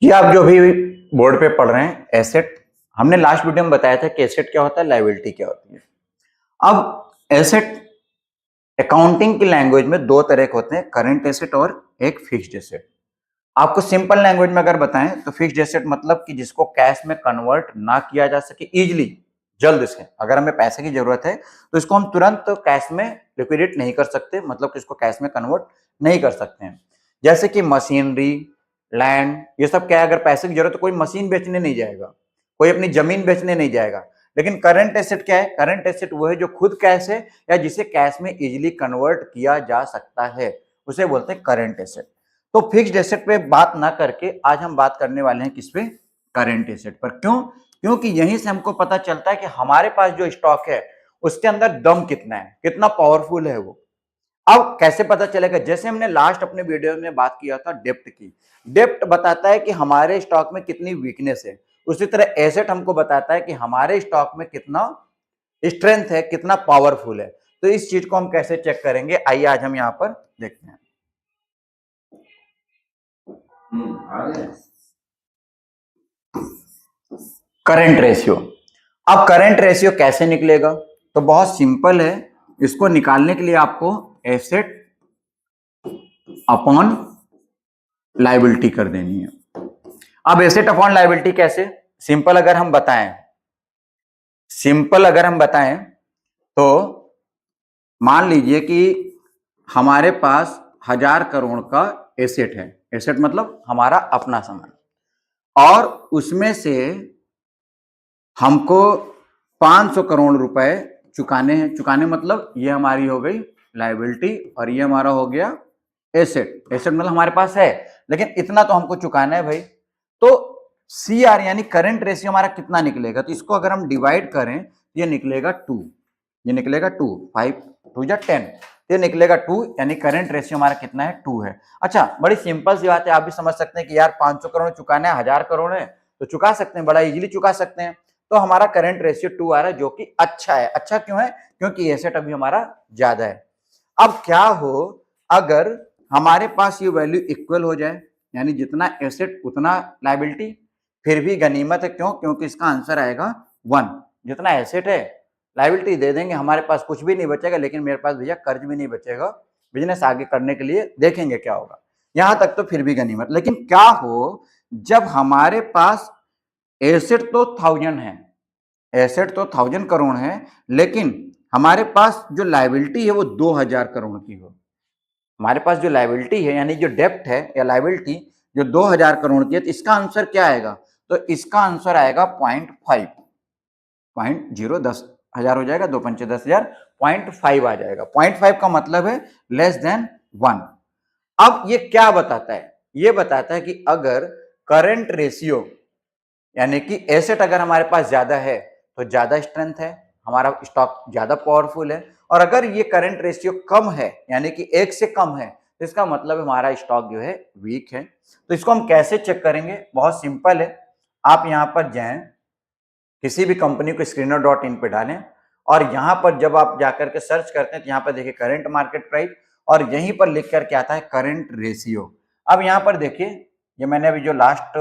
ये आप जो भी बोर्ड पे पढ़ रहे हैं एसेट, हमने लास्ट वीडियो में बताया था कि एसेट क्या होता है, लायबिलिटी क्या होती है। अब एसेट अकाउंटिंग की लैंग्वेज में दो तरह के होते हैं, करंट एसेट और एक फिक्स्ड एसेट। आपको सिंपल लैंग्वेज में अगर बताएं तो फिक्स्ड एसेट मतलब कि जिसको कैश में कन्वर्ट ना किया जा सके इजीली, जल्द से। अगर हमें पैसे की जरूरत है तो इसको हम तुरंत कैश में लिक्विडेट नहीं कर सकते, मतलब कि इसको कैश में कन्वर्ट नहीं कर सकते हैं। जैसे कि मशीनरी, लैंड, ये सब क्या है, अगर पैसे की जरूरत है तो कोई मशीन बेचने नहीं जाएगा, कोई अपनी जमीन बेचने नहीं जाएगा। लेकिन करंट एसेट क्या है, करंट एसेट वो है जो खुद कैश है या जिसे कैश में इजीली कन्वर्ट किया जा सकता है, उसे बोलते हैं करंट एसेट। तो फिक्स्ड एसेट पे बात ना करके आज हम बात करने वाले हैं किस पे, करंट एसेट पर। क्यों? क्योंकि यहीं से हमको पता चलता है कि हमारे पास जो स्टॉक है उसके अंदर दम कितना है, कितना पावरफुल है वो। अब कैसे पता चलेगा? जैसे हमने लास्ट अपने वीडियो में बात किया था डेप्ट की, डेप्ट बताता है कि हमारे स्टॉक में कितनी वीकनेस है। उसी तरह एसेट हमको बताता है कि हमारे स्टॉक में कितना स्ट्रेंथ है, कितना पावरफुल है। तो इस चीज को हम कैसे चेक करेंगे, आइए आज हम यहां पर देखते हैं। Current ratio. अब करंट रेशियो कैसे निकलेगा? तो बहुत सिंपल है, इसको निकालने के लिए आपको एसेट अपॉन लायबिलिटी कर देनी है। अब एसेट अपॉन लायबिलिटी कैसे? सिंपल अगर हम बताएं तो मान लीजिए कि हमारे पास 1000 करोड़ का एसेट है। एसेट मतलब हमारा अपना सामान, और उसमें से हमको 500 करोड़ रुपए चुकाने हैं। चुकाने मतलब ये हमारी हो गई लायबिलिटी और ये हमारा हो गया एसेट। एसेट मतलब हमारे पास है, लेकिन इतना तो हमको चुकाना है भाई। तो CR यानी करंट रेशियो हमारा कितना निकलेगा? तो इसको अगर हम डिवाइड करें ये निकलेगा 2, ये निकलेगा 2, 5 2 जा 10, ये निकलेगा 2, यानी करंट रेशियो हमारा कितना है? 2 है। अच्छा, बड़ी सिंपल सी बात है, आप भी समझ सकते हैं कि यार 500 करोड़ चुकाना है, 1000 करोड़ है तो चुका सकते हैं, बड़ा इजीली चुका सकते हैं। तो हमारा करंट रेशियो 2 आ रहा है, जो कि अच्छा है। अच्छा क्यों है? क्योंकि एसेट अभी हमारा ज्यादा है। अब क्या हो अगर हमारे पास ये वैल्यू इक्वल हो जाए, यानी जितना एसेट उतना लायबिलिटी, फिर भी गनीमत है। क्यों? क्योंकि इसका आंसर आएगा 1। जितना एसेट है लायबिलिटी दे देंगे, हमारे पास कुछ भी नहीं बचेगा, लेकिन मेरे पास भैया कर्ज भी नहीं बचेगा बिजनेस आगे करने के लिए। देखेंगे क्या होगा, यहां तक तो फिर भी गनीमत। लेकिन क्या हो जब हमारे पास एसेट तो 1000 है, एसेट तो 1000 करोड़ है, लेकिन हमारे पास जो लायबिलिटी है वो 2000 करोड़ की हो। हमारे पास जो लायबिलिटी है यानी जो डेप्ट है या लायबिलिटी जो 2000 करोड़ की है, तो इसका आंसर क्या आएगा? तो इसका आंसर आएगा 0.5, 10,000 हो जाएगा, 2 पंचे 10,000, 0.5 आ जाएगा। 0.5 का मतलब है लेस देन 1। अब ये क्या बताता है? ये बताता है कि अगर करंट रेशियो यानी कि एसेट अगर हमारे पास ज्यादा है तो ज्यादा स्ट्रेंथ है, हमारा स्टॉक ज्यादा पावरफुल है। और अगर ये करंट रेशियो कम है यानी कि 1 से कम है, तो इसका मतलब हमारा स्टॉक जो है वीक है। तो इसको हम कैसे चेक करेंगे? बहुत सिंपल है, आप यहां पर जाएं, किसी भी कंपनी को screener.in पे डालें, और यहां पर जब आप जाकर के सर्च करते हैं तो यहां पर देखिए करंट मार्केट प्राइस, और यहीं पर लिख कर क्या आता है? Current ratio. अब यहां पर देखिए, ये मैंने अभी जो लास्ट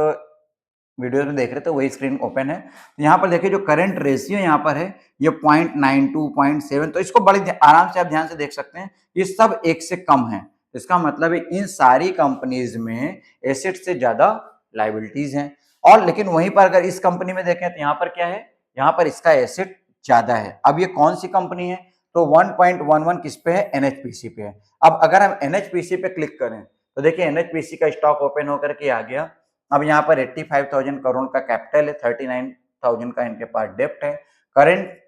वीडियो में देख रहे थे वही स्क्रीन ओपन है। यहाँ पर देखिए जो करंट रेशियो यहाँ पर है ये 0.92 0.7, तो इसको बड़ी आराम से आप ध्यान से देख सकते हैं, ये सब 1 से कम है। इसका मतलब है इन सारी कंपनीज में एसेट से ज्यादा लायबिलिटीज हैं। और लेकिन वहीं पर अगर इस कंपनी में देखें तो यहाँ पर क्या है? यहाँ पर इसका एसेट ज्यादा है। अब ये कौन सी कंपनी है? तो 1.11 किस पे है? NHPC पे है। अब अगर हम NHPC पे क्लिक करें तो देखिए NHPC का स्टॉक ओपन होकर के आ गया। अब यहाँ पर 85,000 करोड़ का कैपिटल है, 39,000 का इनके पास डेप्ट है। करंट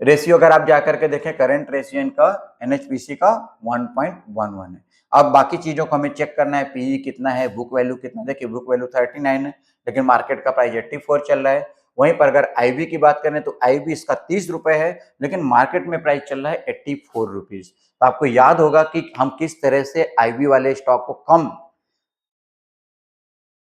रेशियो अगर आप जाकर के देखें, करंट रेशियो इनका NHPC का 1.11 है। अब बाकी चीजों को हमें चेक करना है, पीई कितना है, बुक वैल्यू कितना। देखिए बुक वैल्यू 39 है, लेकिन मार्केट का प्राइस 84 चल रहा है। वहीं पर अगर आईवी की बात करें तो आईवी इसका 30 रुपए है, लेकिन मार्केट में प्राइस चल रहा है 84 रुपीज। तो आपको याद होगा कि हम किस तरह से आईवी वाले स्टॉक को कम,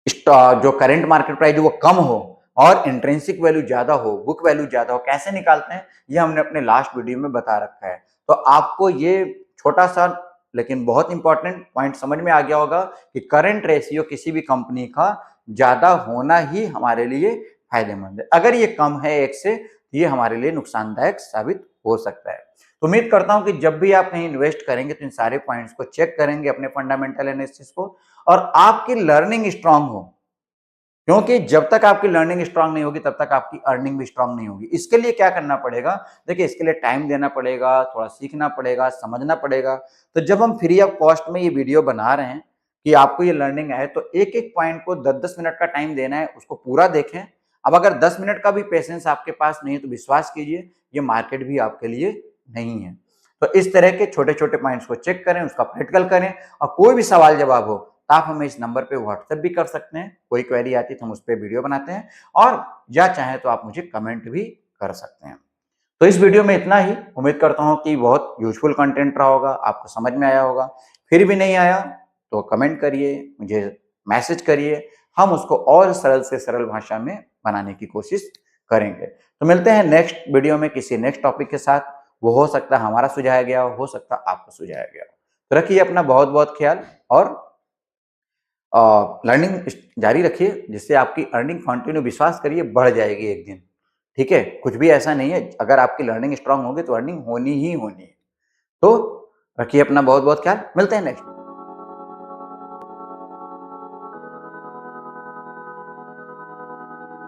जो करंट मार्केट प्राइस वो कम हो और इंट्रिंसिक वैल्यू ज्यादा हो, बुक वैल्यू ज्यादा हो, कैसे निकालते हैं ये हमने अपने लास्ट वीडियो में बता रखा है। तो आपको ये छोटा सा लेकिन बहुत इंपॉर्टेंट पॉइंट समझ में आ गया होगा कि करंट रेशियो किसी भी कंपनी का ज्यादा होना ही हमारे लिए फायदेमंद है। अगर ये कम है 1 से, ये हमारे लिए नुकसानदायक साबित हो सकता है। तो उम्मीद करता हूं कि जब भी आप कहीं इन्वेस्ट करेंगे तो इन सारे पॉइंट्स को चेक करेंगे, अपने फंडामेंटल एनालिसिस को, और आपकी लर्निंग स्ट्रांग हो, क्योंकि जब तक आपकी लर्निंग स्ट्रांग नहीं होगी तब तक आपकी अर्निंग भी स्ट्रांग नहीं होगी। इसके लिए क्या करना पड़ेगा? देखिए, इसके लिए टाइम देना पड़ेगा, थोड़ा सीखना पड़ेगा, समझना पड़ेगा। तो जब हम फ्री ऑफ कॉस्ट में ये वीडियो बना रहे हैं कि आपको ये लर्निंग आए, तो एक एक पॉइंट को 10-10 मिनट का टाइम देना है, उसको पूरा देखें। अब अगर 10 मिनट का भी पेशेंस आपके पास नहीं है तो विश्वास कीजिए, ये मार्केट भी आपके लिए नहीं है। तो इस तरह के छोटे छोटे पॉइंट्स को चेक करें, उसका प्रैक्टिकल करें, और कोई भी सवाल जवाब हो तो आप हमें इस नंबर पे व्हाट्सएप भी कर सकते हैं। कोई क्वेरी आती है तो हम उस पर वीडियो बनाते हैं, और या चाहे तो आप मुझे कमेंट भी कर सकते हैं। तो इस वीडियो में इतना ही। उम्मीद करता हूँ कि बहुत यूजफुल कंटेंट रहा होगा, आपको समझ में आया होगा। फिर भी नहीं आया तो कमेंट करिए, मुझे मैसेज करिए, हम उसको और सरल से सरल भाषा में बनाने की कोशिश करेंगे। तो मिलते हैं नेक्स्ट वीडियो में किसी नेक्स्ट टॉपिक के साथ। वो हो सकता है हमारा सुझाया गया हो सकता है आपको सुझाया गया हो। तो रखिए अपना बहुत बहुत ख्याल, और लर्निंग जारी रखिए, जिससे आपकी अर्निंग कंटिन्यू, विश्वास करिए, बढ़ जाएगी एक दिन। ठीक है, कुछ भी ऐसा नहीं है, अगर आपकी लर्निंग स्ट्रांग होगी तो अर्निंग होनी ही होनी है। तो रखिए अपना बहुत बहुत ख्याल, मिलते हैं नेक्स्ट।